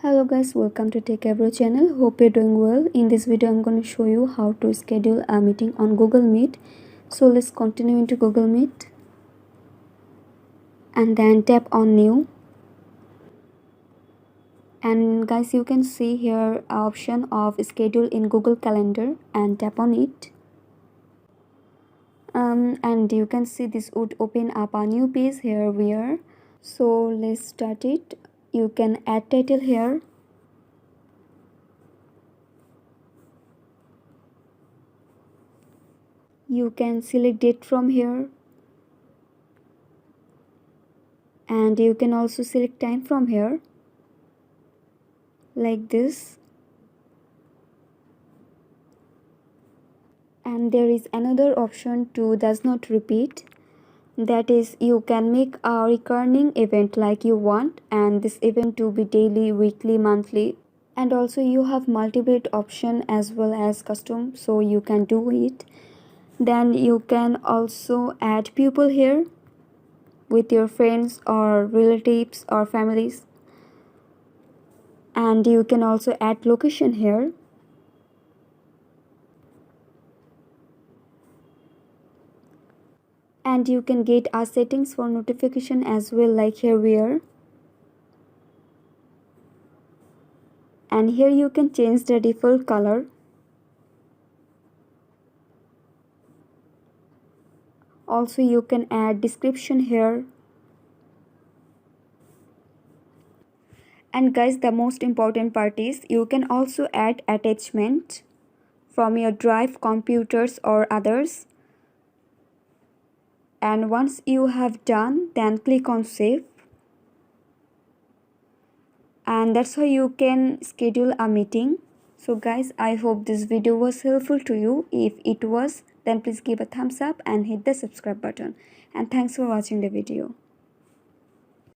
Hello guys, welcome to Techavro channel. Hope you're doing well. In this video I'm going to show you how to schedule a meeting on Google Meet. So let's continue into Google Meet and then tap on new. And guys, you can see here option of schedule in Google Calendar and tap on it. And you can see this would open up a new page here where. So let's start it. You can add title here. You can select date from here, and you can also select time from here like this. And there is another option to does not repeat, that is you can make a recurring event like you want, and this event to be daily, weekly, monthly. And also you have multiple option as well as custom, so you can do it. Then you can also add people here with your friends or relatives or families, and you can also add location here. And you can get our settings for notification as well, like here where. And here you can change the default color. Also you can add description here. And guys, the most important part is you can also add attachment from your drive, computers or others. And once you have done, then click on save. And that's how you can schedule a meeting. So guys, I hope this video was helpful to you. If it was, then please give a thumbs up and hit the subscribe button. And thanks for watching the video.